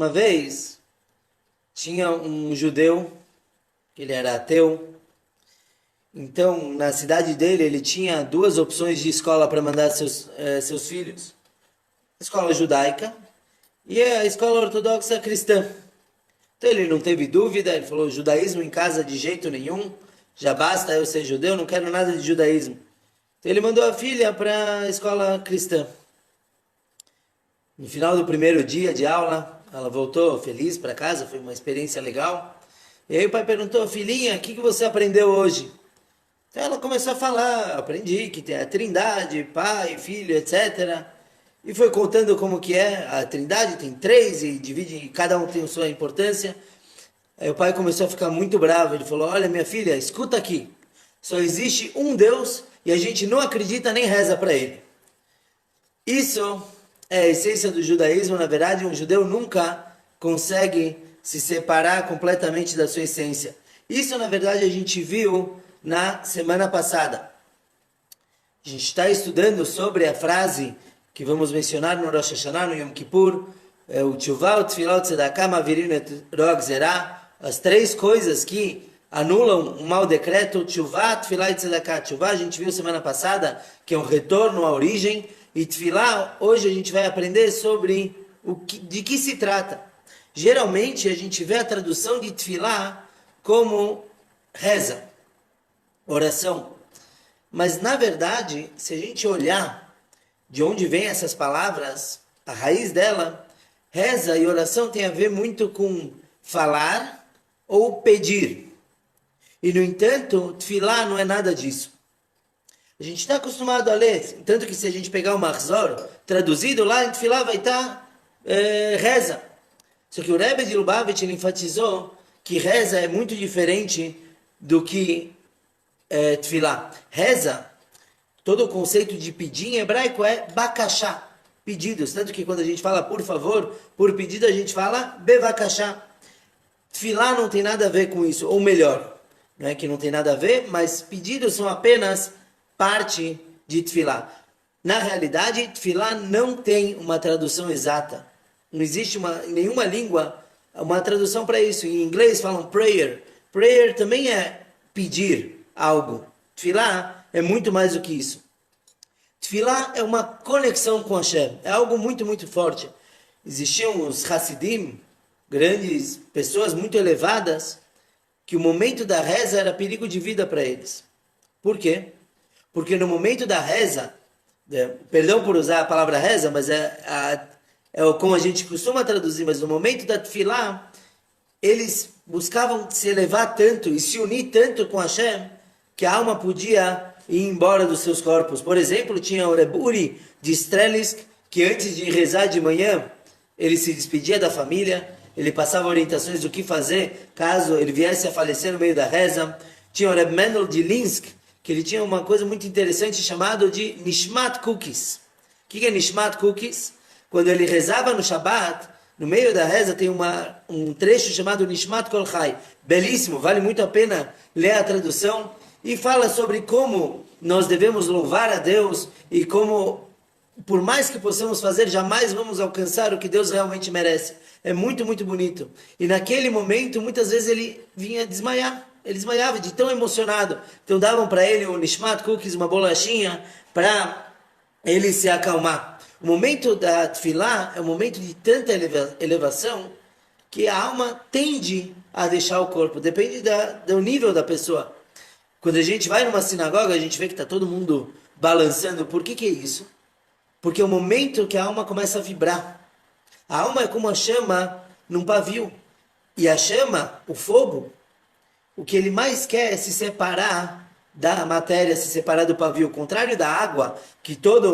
uma vez, tinha um judeu, ele era ateu, então na cidade dele ele tinha duas opções de escola para mandar seus filhos. A escola judaica e a escola ortodoxa cristã. Então ele não teve dúvida, ele falou, judaísmo em casa de jeito nenhum, já basta eu ser judeu, não quero nada de judaísmo. Então ele mandou a filha para a escola cristã. No final do primeiro dia de aula, ela voltou feliz para casa, foi uma experiência legal. E aí o pai perguntou, filhinha, o que você aprendeu hoje? Então ela começou a falar, aprendi que tem a trindade, pai, filho, etc. E foi contando como que é a trindade, tem três e divide, cada um tem a sua importância. Aí o pai começou a ficar muito bravo, ele falou, olha minha filha, escuta aqui, só existe um Deus e a gente não acredita nem reza para ele. Isso é a essência do judaísmo, na verdade um judeu nunca consegue se separar completamente da sua essência. Isso na verdade a gente viu na semana passada. A gente está estudando sobre a frase que vamos mencionar no Rosh Hashanah, no Yom Kippur, o Teshuvah, o Tefillah, o Tzedakah, Mavirim et Roa Gezerah, as três coisas que anulam um mau decreto, Teshuvah, Tefillah e Tzedakah. Teshuvah a gente viu semana passada, que é um retorno à origem, e Tefillah, hoje a gente vai aprender sobre de que se trata. Geralmente a gente vê a tradução de Tefillah como reza, oração. Mas na verdade, se a gente olhar de onde vêm essas palavras, a raiz dela, reza e oração tem a ver muito com falar ou pedir. E no entanto, Tefillah não é nada disso. A gente está acostumado a ler, tanto que se a gente pegar o Mahzor, traduzido lá em Tefillah vai estar reza. Só que o Rebbe de Lubavitch ele enfatizou que reza é muito diferente do que Tefillah. Reza, todo o conceito de pedir em hebraico é bakashá, pedidos. Tanto que quando a gente fala por favor, por pedido a gente fala bevakashá. Tefillah não tem nada a ver com isso, ou melhor, não é que não tem nada a ver, mas pedidos são apenas parte de Tefillah. Na realidade, Tefillah não tem uma tradução exata. Não existe em nenhuma língua uma tradução para isso. Em inglês falam prayer. Prayer também é pedir algo. Tefillah é muito mais do que isso. Tefillah é uma conexão com Hashem. É algo muito, muito forte. Existiam os Hassidim, grandes pessoas muito elevadas, que o momento da reza era perigo de vida para eles. Por quê? Porque no momento da reza, perdão por usar a palavra reza, mas é como a gente costuma traduzir, mas no momento da Tefillah, eles buscavam se elevar tanto e se unir tanto com Hashem, que a alma podia ir embora dos seus corpos. Por exemplo, tinha o Reburi de Strelisk, que antes de rezar de manhã, ele se despedia da família, ele passava orientações do que fazer, caso ele viesse a falecer no meio da reza. Tinha o Reb Mendel de Linsk, que ele tinha uma coisa muito interessante chamado de Nishmat Cookies. O que é Nishmat Cookies? Quando ele rezava no Shabbat, no meio da reza tem um trecho chamado Nishmat Kol Chai. Belíssimo, vale muito a pena ler a tradução. E fala sobre como nós devemos louvar a Deus e como, por mais que possamos fazer, jamais vamos alcançar o que Deus realmente merece. É muito, muito bonito. E naquele momento, muitas vezes ele vinha desmaiar. Ele desmaiava de tão emocionado. Então davam para ele um Nishmat Cookies, uma bolachinha, para ele se acalmar. O momento da Tefillah é um momento de tanta elevação que a alma tende a deixar o corpo. Depende do nível da pessoa. Quando a gente vai numa sinagoga, a gente vê que está todo mundo balançando. Por que é isso? Porque é o momento que a alma começa a vibrar. A alma é como a chama num pavio. E a chama, o fogo, o que ele mais quer é se separar da matéria, se separar do pavio. O contrário da água, que toda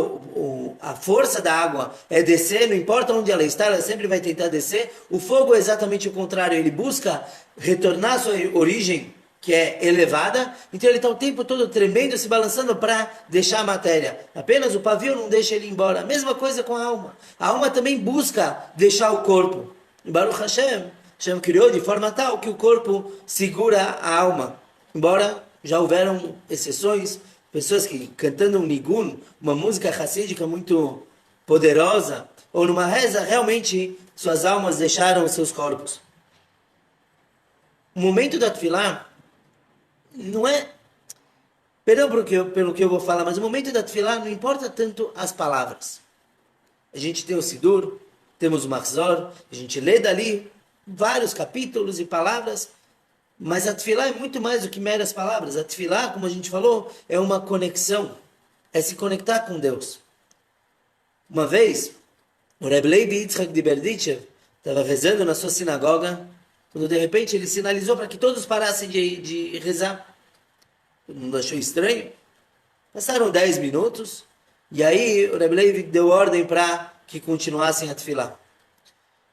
a força da água é descer, não importa onde ela está, ela sempre vai tentar descer. O fogo é exatamente o contrário. Ele busca retornar à sua origem, que é elevada, então ele está o tempo todo tremendo, se balançando para deixar a matéria. Apenas o pavio não deixa ele ir embora. A mesma coisa com a alma. A alma também busca deixar o corpo. E Baruch Hashem, Hashem criou de forma tal que o corpo segura a alma. Embora já houveram exceções, pessoas que cantando um nigun, uma música hassídica muito poderosa, ou numa reza, realmente suas almas deixaram seus corpos. O momento da tefilá não é... Perdão pelo que eu vou falar, mas o momento da tefilá não importa tanto as palavras. A gente tem o Sidur, temos o Mahzor, a gente lê dali vários capítulos e palavras, mas a tefilá é muito mais do que meras palavras. A tefilá, como a gente falou, é uma conexão, é se conectar com Deus. Uma vez, o Rebbe Levi Yitzhak de Berditchev estava rezando na sua sinagoga, quando de repente ele sinalizou para que todos parassem de rezar. Todo mundo achou estranho. Passaram 10 minutos, e aí o Rebbe Levi deu ordem para que continuassem a tefilá.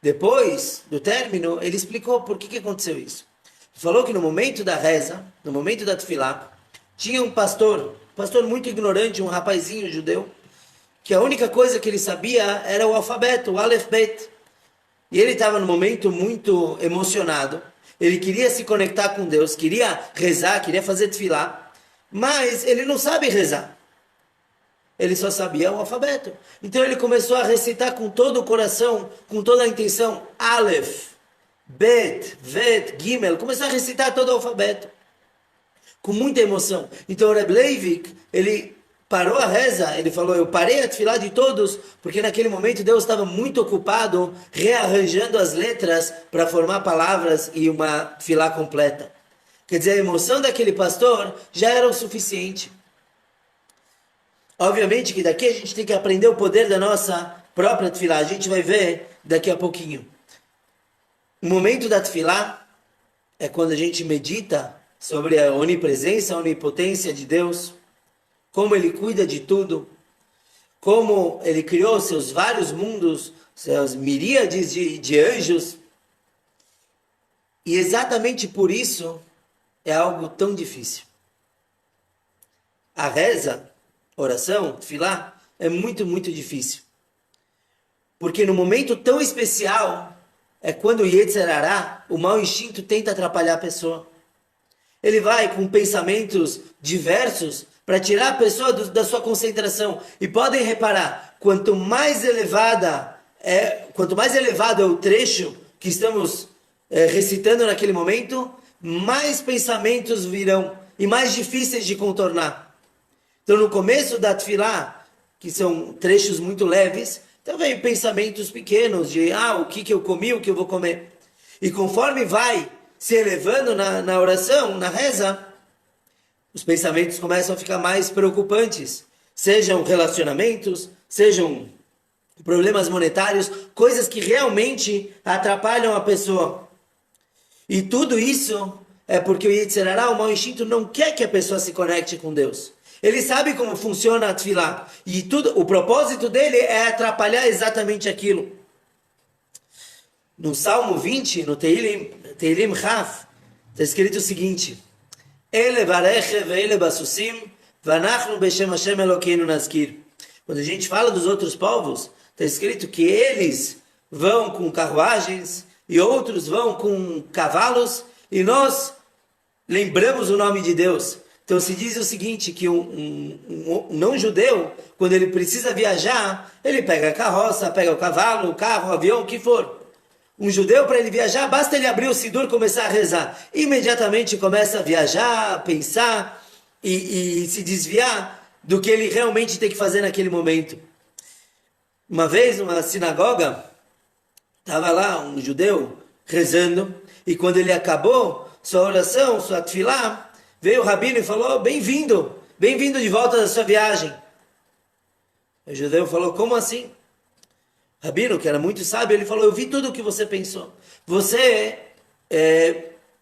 Depois do término, ele explicou por que aconteceu isso. Ele falou que no momento da reza, no momento da tefilá, tinha um pastor muito ignorante, um rapazinho judeu, que a única coisa que ele sabia era o alfabeto, o Aleph Bet. E ele estava num momento muito emocionado, ele queria se conectar com Deus, queria rezar, queria fazer tefilá, mas ele não sabe rezar. Ele só sabia o alfabeto. Então ele começou a recitar com todo o coração, com toda a intenção, Aleph, Bet, Vet, Gimel, começou a recitar todo o alfabeto, com muita emoção. Então o Rebbe Leivik, ele parou a reza, ele falou, eu parei a tefilá de todos, porque naquele momento Deus estava muito ocupado rearranjando as letras para formar palavras e uma tefilá completa. Quer dizer, a emoção daquele pastor já era o suficiente. Obviamente que daqui a gente tem que aprender o poder da nossa própria tefilá. A gente vai ver daqui a pouquinho. O momento da tefilá é quando a gente medita sobre a onipresença, a onipotência de Deus, como Ele cuida de tudo, como Ele criou seus vários mundos, seus miríades de anjos. E exatamente por isso é algo tão difícil. A reza, oração, tefilá, é muito, muito difícil. Porque no momento tão especial é quando o Yetzer Hará, o mau instinto, tenta atrapalhar a pessoa. Ele vai com pensamentos diversos para tirar a pessoa da sua concentração. E podem reparar, quanto mais elevado é o trecho que estamos recitando naquele momento, mais pensamentos virão e mais difíceis de contornar. Então no começo da tefilá, que são trechos muito leves, então vem pensamentos pequenos de o que eu comi, o que eu vou comer. E conforme vai se elevando na oração, na reza, os pensamentos começam a ficar mais preocupantes. Sejam relacionamentos, sejam problemas monetários, coisas que realmente atrapalham a pessoa. E tudo isso é porque o Yetzer Hará, o mau instinto, não quer que a pessoa se conecte com Deus. Ele sabe como funciona a tefilá. E o propósito dele é atrapalhar exatamente aquilo. No Salmo 20, no Teilim Chaf, está escrito o seguinte: Ele vareche ve'ele basusim, vanachnu beshem Hashem Elokeinu nazkir. Quando a gente fala dos outros povos, está escrito que eles vão com carruagens e outros vão com cavalos, e nós lembramos o nome de Deus. Então se diz o seguinte, que um não-judeu, quando ele precisa viajar, ele pega a carroça, pega o cavalo, o carro, o avião, o que for. Um judeu, para ele viajar, basta ele abrir o Sidur e começar a rezar. Imediatamente começa a viajar, pensar e se desviar do que ele realmente tem que fazer naquele momento. Uma vez, numa sinagoga, estava lá um judeu rezando, e quando ele acabou sua oração, sua tefilá, veio o rabino e falou: bem-vindo de volta da sua viagem. O judeu falou: como assim? O rabino, que era muito sábio, ele falou: eu vi tudo o que você pensou. Você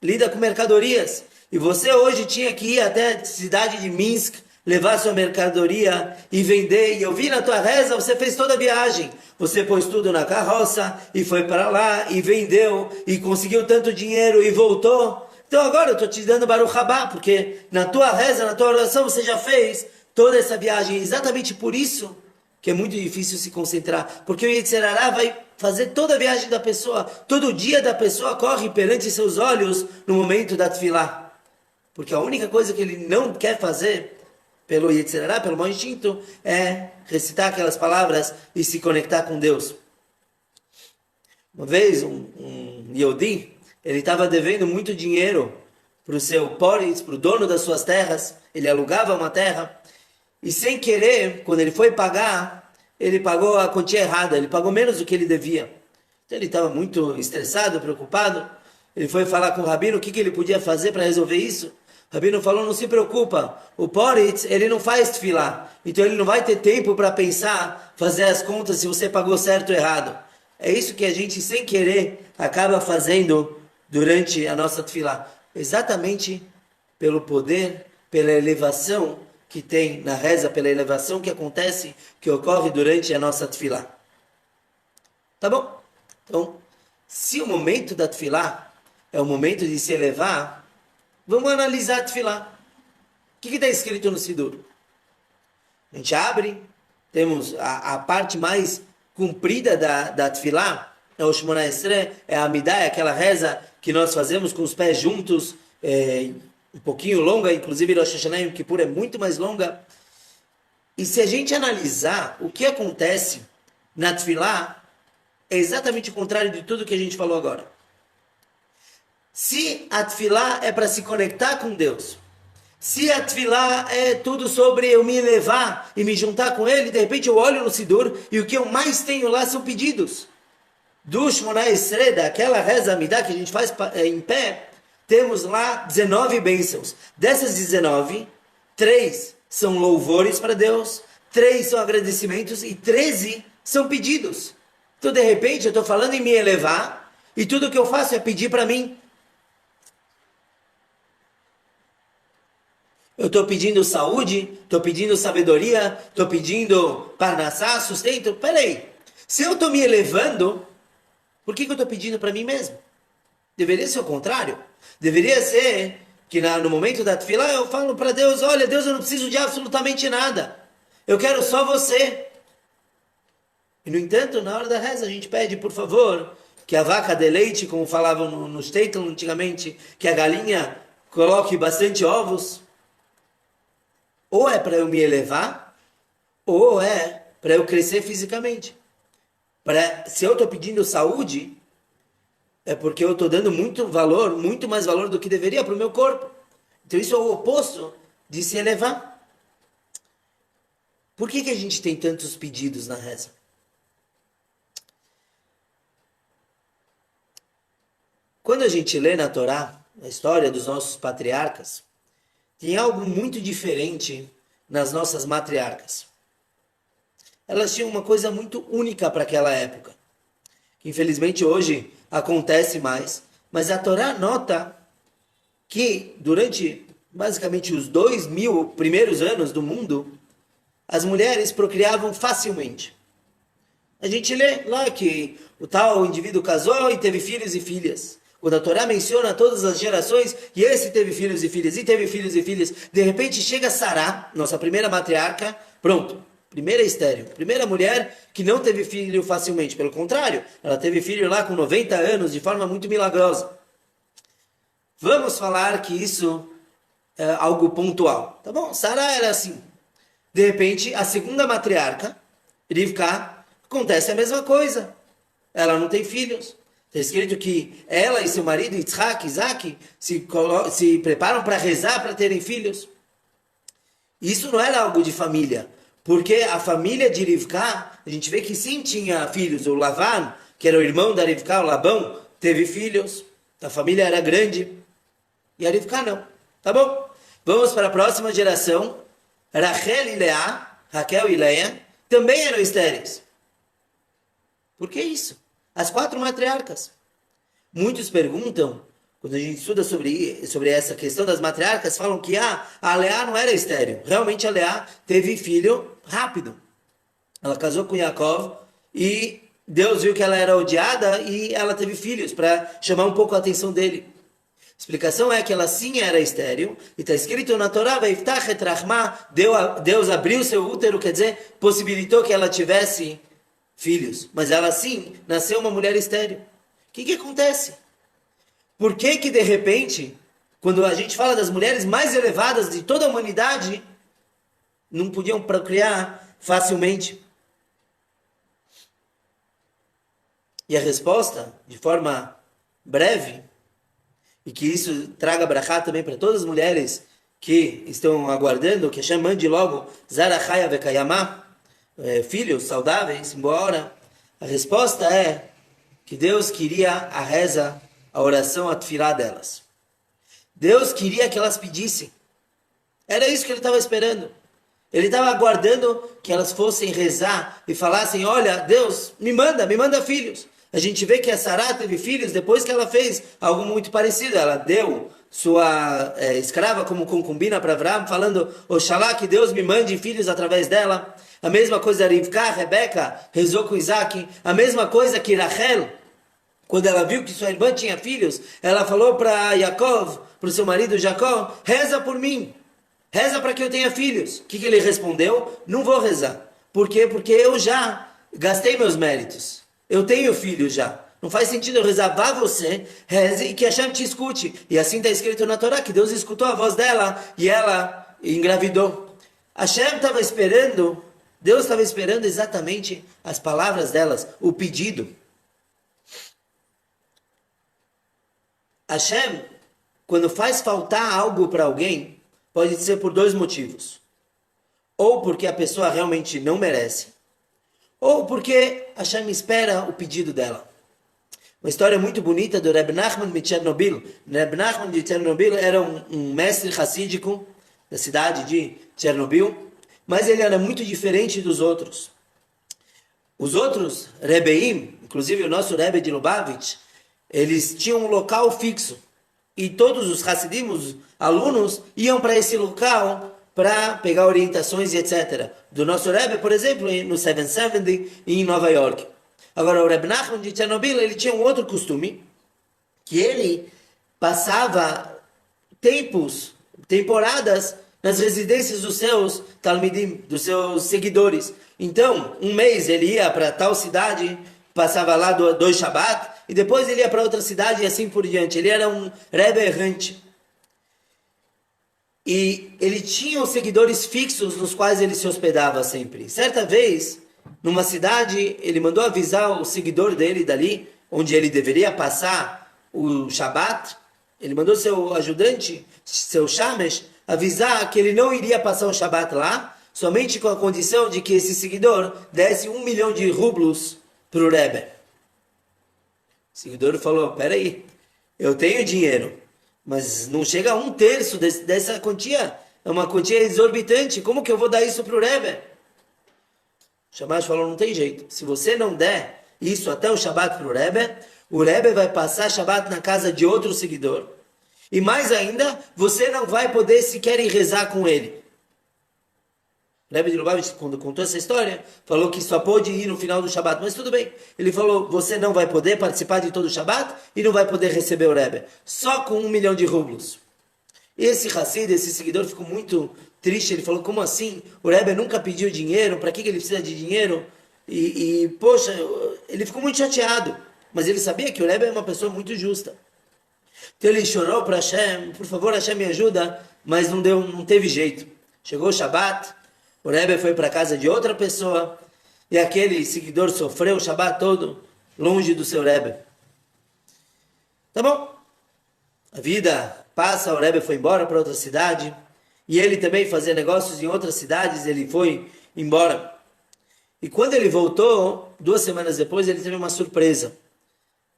lida com mercadorias, e você hoje tinha que ir até a cidade de Minsk, levar sua mercadoria e vender, e eu vi na tua reza, você fez toda a viagem. Você pôs tudo na carroça, e foi para lá, e vendeu, e conseguiu tanto dinheiro, e voltou. Então agora eu estou te dando Baruch Habá, porque na tua reza, na tua oração, você já fez toda essa viagem. Exatamente por isso que é muito difícil se concentrar. Porque o Yetzer Hará vai fazer toda a viagem da pessoa, todo dia da pessoa corre perante seus olhos no momento da tefilá. Porque a única coisa que ele não quer fazer, pelo Yetzer Hará, pelo mau instinto, é recitar aquelas palavras e se conectar com Deus. Uma vez um Yehudi, ele estava devendo muito dinheiro para o seu poris, para o dono das suas terras. Ele alugava uma terra e sem querer, quando ele foi pagar, ele pagou a quantia errada, ele pagou menos do que ele devia. Então ele estava muito estressado, preocupado. Ele foi falar com o rabino o que ele podia fazer para resolver isso. O rabino falou, não se preocupa, o Poritz, ele não faz tefilá, então ele não vai ter tempo para pensar, fazer as contas se você pagou certo ou errado. É isso que a gente, sem querer, acaba fazendo durante a nossa tefilá. Exatamente pelo poder, pela elevação que tem na reza, pela elevação que acontece, que ocorre durante a nossa tefilá. Tá bom? Então, se o momento da tefilá é o momento de se elevar, vamos analisar a tefilá. O que está escrito no Sidur? A gente abre, temos a parte mais comprida da tefilá, é o Shemona Esrei, é a Amidá, é aquela reza que nós fazemos com os pés juntos, um pouquinho longa, inclusive Rosh Hashanah e Yom Kippur é muito mais longa. E se a gente analisar o que acontece na tefilá, é exatamente o contrário de tudo que a gente falou agora. Se a tefilá é para se conectar com Deus, se a tefilá é tudo sobre eu me elevar e me juntar com Ele, de repente eu olho no Sidur e o que eu mais tenho lá são pedidos. Do Shemona Esrei, daquela reza Amidá que a gente faz em pé, temos lá 19 bênçãos. Dessas 19, 3 são louvores para Deus, 3 são agradecimentos e 13 são pedidos. Então, de repente, eu estou falando em me elevar e tudo que eu faço é pedir para mim. Eu estou pedindo saúde, estou pedindo sabedoria, estou pedindo parnassá, sustento. Peraí, se eu estou me elevando, por que eu estou pedindo para mim mesmo? Deveria ser o contrário. Deveria ser que no momento da tefilá eu falo para Deus, olha Deus, eu não preciso de absolutamente nada. Eu quero só você. E no entanto, na hora da reza a gente pede, por favor, que a vaca dê leite, como falavam no Shtetl antigamente, que a galinha coloque bastante ovos. Ou é para eu me elevar, ou é para eu crescer fisicamente. Se eu estou pedindo saúde, é porque eu estou dando muito valor, muito mais valor do que deveria para o meu corpo. Então isso é o oposto de se elevar. Por que a gente tem tantos pedidos na reza? Quando a gente lê na Torá, a história dos nossos patriarcas, tem algo muito diferente nas nossas matriarcas. Elas tinham uma coisa muito única para aquela época, que infelizmente hoje acontece mais, mas a Torá nota que durante basicamente os 2000 primeiros anos do mundo, as mulheres procriavam facilmente. A gente lê lá que o tal indivíduo casou e teve filhos e filhas. Quando a Torá menciona todas as gerações, e esse teve filhos e filhas, e teve filhos e filhas, de repente chega Sará, nossa primeira matriarca, pronto, primeira estéril, primeira mulher que não teve filho facilmente, pelo contrário, ela teve filho lá com 90 anos, de forma muito milagrosa. Vamos falar que isso é algo pontual, tá bom? Sará era assim. De repente, a segunda matriarca, Rivka, acontece a mesma coisa. Ela não tem filhos. Está escrito que ela e seu marido, Isaac, se preparam para rezar para terem filhos. Isso não era algo de família, porque a família de Rivka, a gente vê que sim tinha filhos. O Lavan, que era o irmão da Rivka, o Labão, teve filhos. A família era grande. E a Rivka não. Tá bom? Vamos para a próxima geração. Rachel e Leá, Raquel e Leia, também eram estéreis. Por que isso? As 4 matriarcas. Muitos perguntam, quando a gente estuda sobre essa questão das matriarcas, falam que a Leá não era estéril. Realmente a Leá teve filho rápido. Ela casou com Yaakov e Deus viu que ela era odiada e ela teve filhos para chamar um pouco a atenção dele. A explicação é que ela sim era estéril, e está escrito na Torá, Deus abriu seu útero, quer dizer, possibilitou que ela tivesse filhos, mas ela sim nasceu uma mulher estéril. O que acontece? Por que de repente, quando a gente fala das mulheres mais elevadas de toda a humanidade, não podiam procriar facilmente? E a resposta, de forma breve, e que isso traga brachá também para todas as mulheres que estão aguardando, que Hashem mande logo Zarachaya Vekayamá, filhos saudáveis, embora. A resposta é que Deus queria a reza, a oração, a tefilá delas. Deus queria que elas pedissem. Era isso que ele estava esperando. Ele estava aguardando que elas fossem rezar e falassem, olha, Deus, me manda filhos. A gente vê que a Sará teve filhos depois que ela fez algo muito parecido. Ela deu sua escrava como concubina para Avraham, falando, Oxalá que Deus me mande filhos através dela. A mesma coisa Rivka, Rebeca, rezou com Isaac. A mesma coisa que Rachel, quando ela viu que sua irmã tinha filhos, ela falou para Yaakov, para o seu marido Jacó, reza por mim. Reza para que eu tenha filhos. O que ele respondeu? Não vou rezar. Por quê? Porque eu já gastei meus méritos. Eu tenho filhos já. Não faz sentido eu rezar. Vá você, reze e que Hashem te escute. E assim está escrito na Torá, que Deus escutou a voz dela e ela engravidou. Hashem estava esperando, Deus estava esperando exatamente as palavras delas, o pedido. Hashem, quando faz faltar algo para alguém, pode ser por dois motivos. Ou porque a pessoa realmente não merece, ou porque Hashem espera o pedido dela. Uma história muito bonita do Reb Nachman de Chernobyl. Reb Nachman de Chernobyl era um mestre hassídico da cidade de Chernobyl, mas ele era muito diferente dos outros. Os outros Rebeim, inclusive o nosso Rebbe de Lubavitch, eles tinham um local fixo. E todos os Hassidim, os alunos, iam para esse local para pegar orientações e etc. Do nosso Rebbe, por exemplo, no 770 e em Nova York. Agora, o Reb Nachman de Chernobyl, ele tinha um outro costume, que ele passava temporadas nas residências dos seus talmidim, dos seus seguidores. Então, um mês ele ia para tal cidade, passava lá dois Shabbat, e depois ele ia para outra cidade e assim por diante. Ele era um Rebbe errante. E ele tinha os seguidores fixos nos quais ele se hospedava sempre. Certa vez, numa cidade, ele mandou avisar o seguidor dele dali, onde ele deveria passar o Shabbat. Ele mandou seu ajudante, seu Shamesh, avisar que ele não iria passar o Shabbat lá, somente com a condição de que esse seguidor desse 1 milhão de rublos para o Rebbe. O seguidor falou, peraí, eu tenho dinheiro, mas não chega a 1/3 dessa quantia. É uma quantia exorbitante, como que eu vou dar isso para o Rebbe? O Shamash falou, não tem jeito. Se você não der isso até o Shabbat para o Rebbe vai passar Shabbat na casa de outro seguidor. E mais ainda, você não vai poder sequer ir rezar com ele. O Rebbe de Lubavitch, quando contou essa história, falou que só pôde ir no final do Shabbat. Mas tudo bem. Ele falou, você não vai poder participar de todo o Shabbat e não vai poder receber o Rebbe. Só com 1 milhão de rublos. Esse Hassid, esse seguidor, ficou muito triste. Ele falou, como assim? O Rebbe nunca pediu dinheiro, para que ele precisa de dinheiro? Poxa, ele ficou muito chateado. Mas ele sabia que o Rebbe é uma pessoa muito justa. Então ele chorou para Hashem, por favor, Hashem me ajuda, mas não teve jeito. Chegou o Shabbat, o Rebbe foi para a casa de outra pessoa, e aquele seguidor sofreu o Shabbat todo, longe do seu Rebbe. Tá bom? A vida passa, o Rebbe foi embora para outra cidade, e ele também fazia negócios em outras cidades, ele foi embora. E quando ele voltou, 2 semanas depois, ele teve uma surpresa.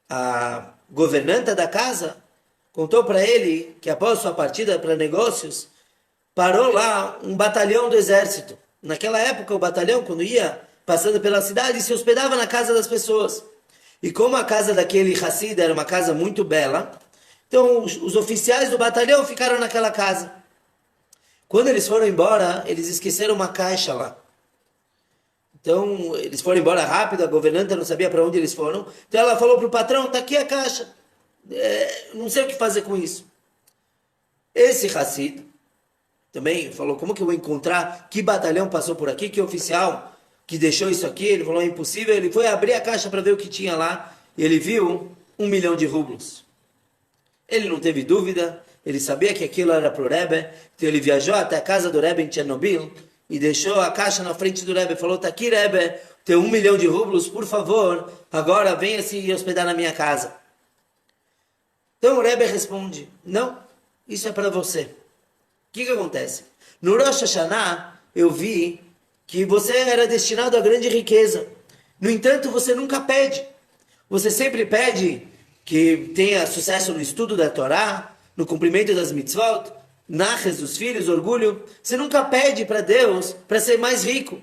A governanta da casa contou para ele que após sua partida para negócios, parou lá um batalhão do exército. Naquela época, o batalhão, quando ia passando pela cidade, se hospedava na casa das pessoas. E como a casa daquele Hassid era uma casa muito bela, então os oficiais do batalhão ficaram naquela casa. Quando eles foram embora, eles esqueceram uma caixa lá. Então, eles foram embora rápido, a governanta não sabia para onde eles foram. Então ela falou para o patrão, está aqui a caixa. Não sei o que fazer com isso. Esse Hassid também falou, como que eu vou encontrar que batalhão passou por aqui, que oficial que deixou isso aqui? Ele falou, é impossível. Ele foi abrir a caixa para ver o que tinha lá, e ele viu 1 milhão de rublos. Ele não teve dúvida, ele sabia que aquilo era para o Rebbe, então ele viajou até a casa do Rebbe em Chernobyl, e deixou a caixa na frente do Rebbe, falou, está aqui Rebbe, ter 1 milhão de rublos, por favor, agora venha se hospedar na minha casa. Então o Rebbe responde, não, isso é para você. O que acontece? No Rosh Hashanah, eu vi que você era destinado a grande riqueza. No entanto, você nunca pede. Você sempre pede que tenha sucesso no estudo da Torá, no cumprimento das mitzvot, nachas dos filhos, orgulho. Você nunca pede para Deus para ser mais rico.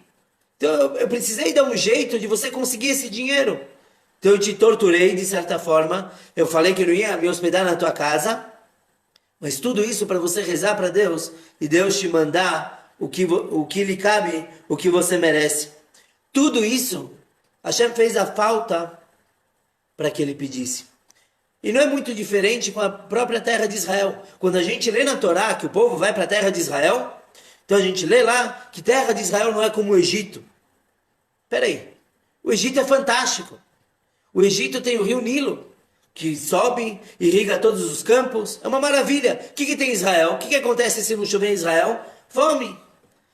Então eu precisei dar um jeito de você conseguir esse dinheiro. Então eu te torturei de certa forma. Eu falei que não ia me hospedar na tua casa. Mas tudo isso para você rezar para Deus e Deus te mandar o que lhe cabe, o que você merece. Tudo isso, Hashem fez a falta para que ele pedisse. E não é muito diferente com a própria terra de Israel. Quando a gente lê na Torá que o povo vai para a terra de Israel, então a gente lê lá que terra de Israel não é como o Egito. Peraí, o Egito é fantástico. O Egito tem o rio Nilo, que sobe, irriga todos os campos. É uma maravilha. O que tem em Israel? O que acontece se não chover em Israel? Fome.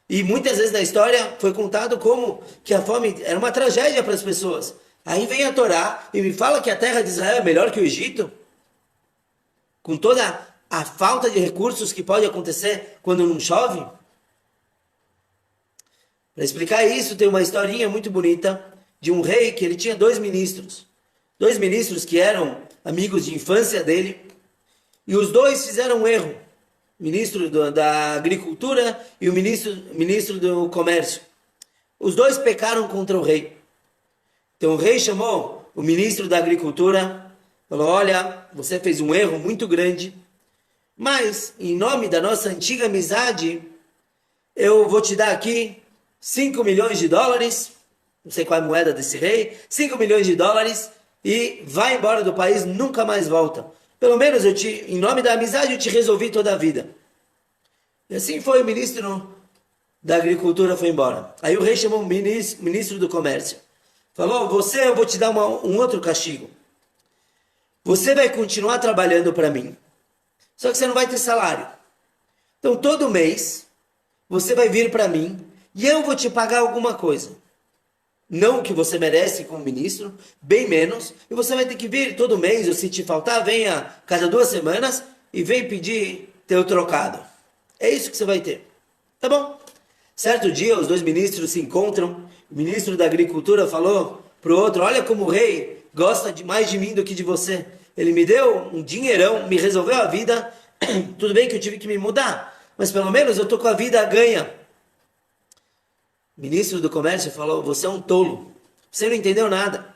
E muitas vezes na história foi contado como que a fome era uma tragédia para as pessoas. Aí vem a Torá e me fala que a terra de Israel é melhor que o Egito? Com toda a falta de recursos que pode acontecer quando não chove? Para explicar isso, tem uma historinha muito bonita de um rei que ele tinha 2 ministros. 2 ministros que eram amigos de infância dele. E os 2 fizeram um erro. O ministro da agricultura e o ministro do comércio. Os 2 pecaram contra o rei. Então o rei chamou o ministro da agricultura, falou, olha, você fez um erro muito grande, mas em nome da nossa antiga amizade, eu vou te dar aqui 5 milhões de dólares, não sei qual é a moeda desse rei, 5 milhões de dólares e vai embora do país, nunca mais volta. Pelo menos em nome da amizade eu te resolvi toda a vida. E assim foi, o ministro da agricultura foi embora. Aí o rei chamou o ministro do comércio. Falou, eu vou te dar um outro castigo. Você vai continuar trabalhando para mim, só que você não vai ter salário. Então todo mês você vai vir para mim e eu vou te pagar alguma coisa. Não o que você merece como ministro, bem menos. E você vai ter que vir todo mês, ou se te faltar, venha cada 2 semanas e vem pedir teu trocado. É isso que você vai ter. Tá bom? Certo dia, os 2 ministros se encontram. O ministro da agricultura falou para o outro, olha como o rei gosta mais de mim do que de você. Ele me deu um dinheirão, me resolveu a vida. Tudo bem que eu tive que me mudar, mas pelo menos eu estou com a vida ganha. O ministro do comércio falou, você é um tolo. Você não entendeu nada.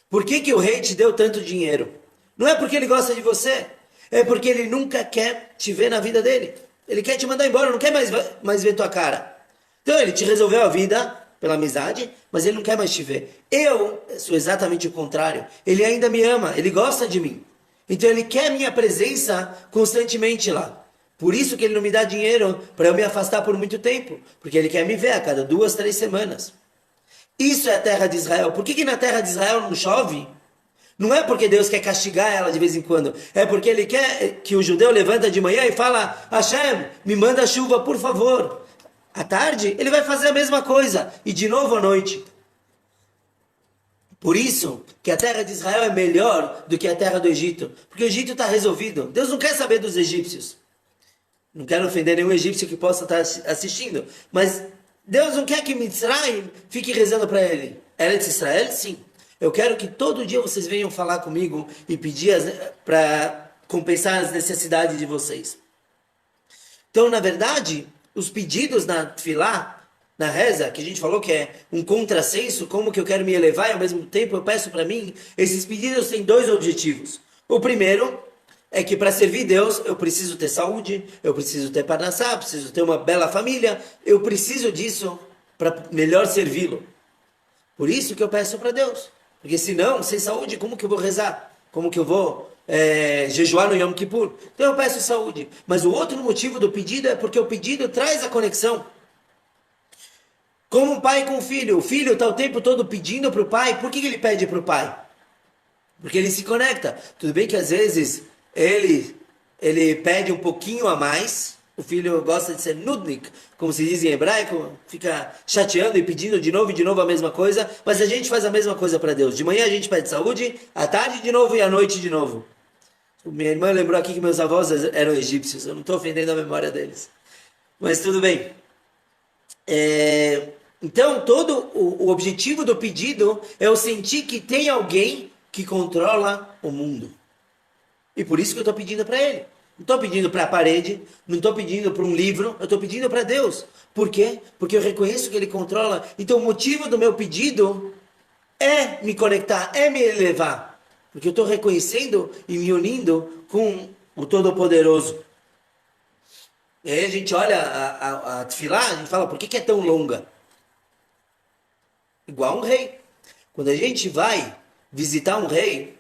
Por que o rei te deu tanto dinheiro? Não é porque ele gosta de você. É porque ele nunca quer te ver na vida dele. Ele quer te mandar embora, não quer mais ver tua cara. Então ele te resolveu a vida pela amizade, mas ele não quer mais te ver. Eu sou exatamente o contrário. Ele ainda me ama, ele gosta de mim. Então ele quer minha presença constantemente lá. Por isso que ele não me dá dinheiro para eu me afastar por muito tempo. Porque ele quer me ver a cada 2, 3 semanas. Isso é a terra de Israel. Por que na terra de Israel não chove? Não é porque Deus quer castigar ela de vez em quando. É porque ele quer que o judeu levanta de manhã e fala, Hashem, me manda chuva, por favor. À tarde, ele vai fazer a mesma coisa. E de novo à noite. Por isso que a terra de Israel é melhor do que a terra do Egito. Porque o Egito está resolvido. Deus não quer saber dos egípcios. Não quero ofender nenhum egípcio que possa estar assistindo. Mas Deus não quer que Mitzrayim fique rezando para ele. Eretz Israel, sim. Eu quero que todo dia vocês venham falar comigo e pedir para compensar as necessidades de vocês. Então, na verdade, os pedidos na Tfilá, na reza, que a gente falou que é um contrassenso, como que eu quero me elevar e ao mesmo tempo eu peço para mim, esses pedidos têm 2 objetivos. O primeiro é que para servir Deus eu preciso ter saúde, eu preciso ter parnassá, preciso ter uma bela família, eu preciso disso para melhor servi-lo. Por isso que eu peço para Deus. Porque senão, sem saúde, como que eu vou rezar? Como que eu vou jejuar no Yom Kippur? Então eu peço saúde. Mas o outro motivo do pedido é porque o pedido traz a conexão. Como um pai com o filho está o tempo todo pedindo para o pai. Por que ele pede para o pai? Porque ele se conecta. Tudo bem que às vezes ele pede um pouquinho a mais, o filho gosta de ser nudnik, como se diz em hebraico, fica chateando e pedindo de novo a mesma coisa, mas a gente faz a mesma coisa para Deus. De manhã a gente pede saúde, à tarde de novo e à noite de novo. Minha irmã lembrou aqui que meus avós eram egípcios, eu não estou ofendendo a memória deles. Mas tudo bem. Então, todo o objetivo do pedido é eu sentir que tem alguém que controla o mundo. E por isso que eu estou pedindo para ele. Não estou pedindo para a parede, não estou pedindo para um livro, eu estou pedindo para Deus. Por quê? Porque eu reconheço que Ele controla. Então o motivo do meu pedido é me conectar, é me elevar. Porque eu estou reconhecendo e me unindo com o Todo-Poderoso. E aí a gente olha a Tfilá, a gente fala, por que é tão longa? Igual um rei. Quando a gente vai visitar um rei,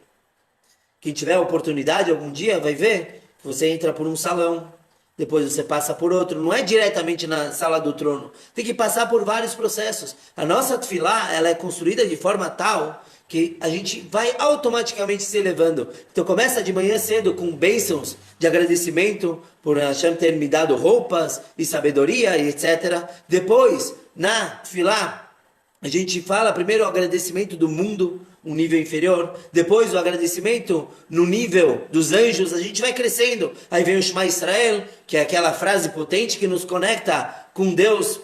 quem tiver a oportunidade algum dia vai ver, você entra por um salão, depois você passa por outro, não é diretamente na sala do trono, tem que passar por vários processos. A nossa tefilá, ela é construída de forma tal que a gente vai automaticamente se elevando. Então começa de manhã cedo com bênçãos de agradecimento por Hashem ter me dado roupas e sabedoria e etc. Depois, na tefilá, a gente fala primeiro o agradecimento do mundo, um nível inferior, depois o agradecimento no nível dos anjos, a gente vai crescendo, aí vem o Shema Israel, que é aquela frase potente que nos conecta com Deus,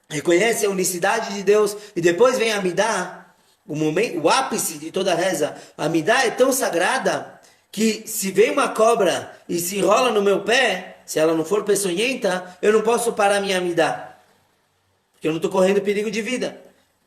reconhece a unicidade de Deus, e depois vem a Amidah, o ápice de toda a reza. A Amidah é tão sagrada, que se vem uma cobra e se enrola no meu pé, se ela não for peçonhenta, eu não posso parar a minha Amidah, porque eu não estou correndo perigo de vida.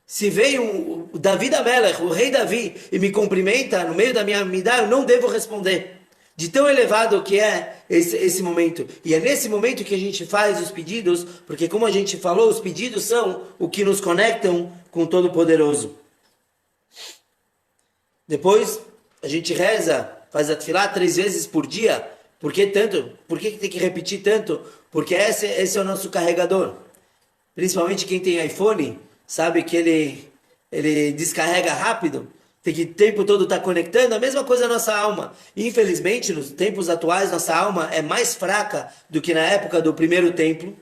Se veio o Davi da Melech, o rei Davi, e me cumprimenta no meio da minha Amidah, eu não devo responder. De tão elevado que é esse momento. E é nesse momento que a gente faz os pedidos, porque como a gente falou, os pedidos são o que nos conectam com o Todo-Poderoso. Depois, a gente reza, faz a tefilá 3 vezes por dia. Por que tanto? Por que tem que repetir tanto? Porque esse é o nosso carregador. Principalmente quem tem iPhone, sabe que ele descarrega rápido, tem que o tempo todo estar conectando, a mesma coisa a nossa alma. Infelizmente, nos tempos atuais, nossa alma é mais fraca do que na época do primeiro templo.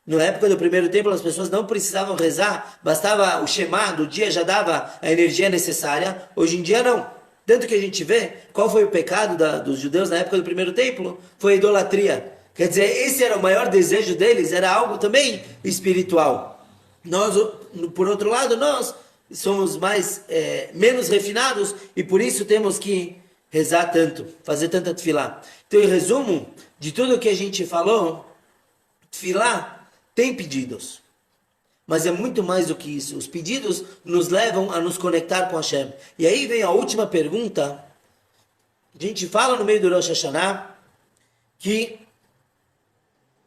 Na época do primeiro templo, as pessoas não precisavam rezar, bastava o Shema do dia, já dava a energia necessária. Hoje em dia, não. Tanto que a gente vê, qual foi o pecado dos judeus na época do primeiro templo? Foi a idolatria. Quer dizer, esse era o maior desejo deles, era algo também espiritual. Nós, por outro lado, nós somos menos refinados e por isso temos que rezar tanto, fazer tanta tefilá. Então, em resumo de tudo que a gente falou, tefilá tem pedidos, mas é muito mais do que isso. Os pedidos nos levam a nos conectar com Hashem. E aí vem a última pergunta. A gente fala no meio do Rosh Hashanah que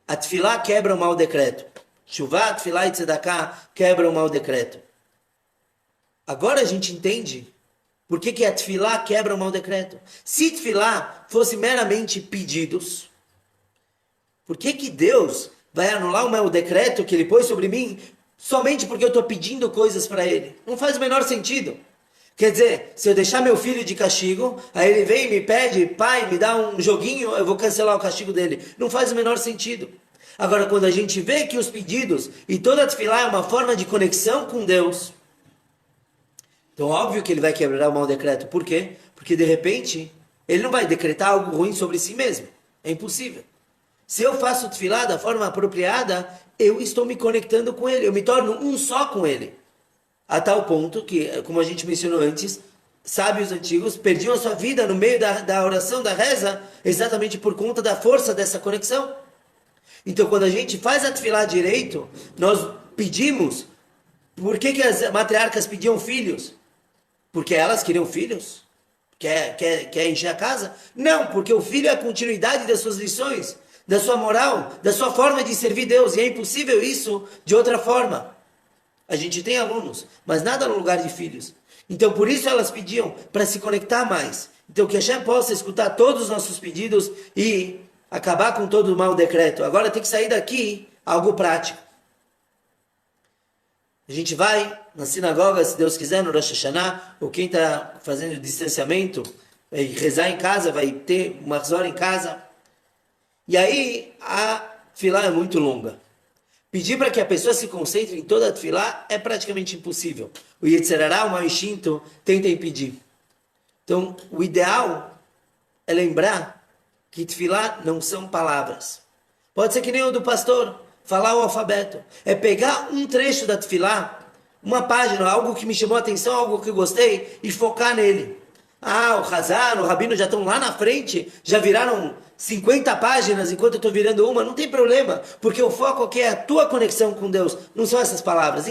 a tefilá quebra o mau decreto. Shuvá, tefilá e tzedakah quebram o mau decreto. Agora a gente entende por que a tefilá quebra o mau decreto. Se tefilá fosse meramente pedidos, por que Deus vai anular o mau decreto que Ele pôs sobre mim somente porque eu estou pedindo coisas para Ele? Não faz o menor sentido. Quer dizer, se eu deixar meu filho de castigo, aí ele vem e me pede, pai, me dá um joguinho, eu vou cancelar o castigo dele. Não faz o menor sentido. Agora, quando a gente vê que os pedidos e toda a tefilá é uma forma de conexão com Deus, então óbvio que ele vai quebrar o mau decreto. Por quê? Porque de repente, ele não vai decretar algo ruim sobre si mesmo. É impossível. Se eu faço tefilá da forma apropriada, eu estou me conectando com ele, eu me torno um só com ele. A tal ponto que, como a gente mencionou antes, sábios antigos perdiam a sua vida no meio da oração, da reza, exatamente por conta da força dessa conexão. Então, quando a gente faz a tefilá direito, nós pedimos. Por que as matriarcas pediam filhos? Porque elas queriam filhos? Quer encher a casa? Não, porque o filho é a continuidade das suas lições, da sua moral, da sua forma de servir Deus. E é impossível isso de outra forma. A gente tem alunos, mas nada no lugar de filhos. Então, por isso elas pediam para se conectar mais. Então, que a Hashem possa escutar todos os nossos pedidos e acabar com todo o mau decreto. Agora tem que sair daqui algo prático. A gente vai na sinagoga, se Deus quiser, no Rosh Hashanah, ou quem está fazendo distanciamento, vai rezar em casa, vai ter uma Mahzor em casa. E aí, a tefilá é muito longa. Pedir para que a pessoa se concentre em toda a tefilá é praticamente impossível. O Yetzer Hara, o mau instinto, tenta impedir. Então, o ideal é lembrar que tefilá não são palavras. Pode ser que nem o do pastor, falar o alfabeto. É pegar um trecho da tefilá, uma página, algo que me chamou a atenção, algo que eu gostei, e focar nele. O Hazan, o Rabino já estão lá na frente, já viraram 50 páginas enquanto eu estou virando uma, não tem problema, porque o foco aqui é a tua conexão com Deus, não são essas palavras.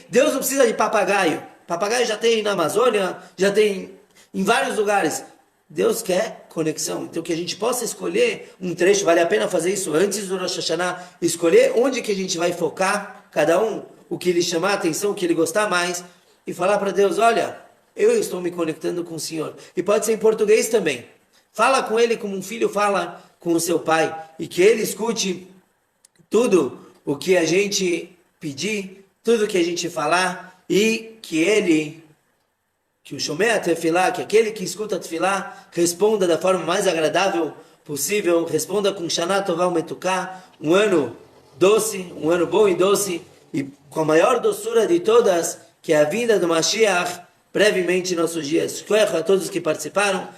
Deus não precisa de papagaio. Papagaio já tem na Amazônia, já tem em vários lugares. Deus quer conexão, então que a gente possa escolher um trecho, vale a pena fazer isso antes do Rosh Hashanah, escolher onde que a gente vai focar, cada um, o que lhe chamar a atenção, o que ele gostar mais, e falar para Deus, olha, eu estou me conectando com o Senhor. E pode ser em português também. Fala com ele como um filho fala com o seu pai, e que ele escute tudo o que a gente pedir, tudo o que a gente falar, e que o Shomei Tefilá, que aquele que escuta a Tefilá, responda da forma mais agradável possível, responda com Shana Tová Umetuká, um ano doce, um ano bom e doce, e com a maior doçura de todas, que é a vinda do Mashiach, brevemente em nossos dias. Shkoyach a todos que participaram,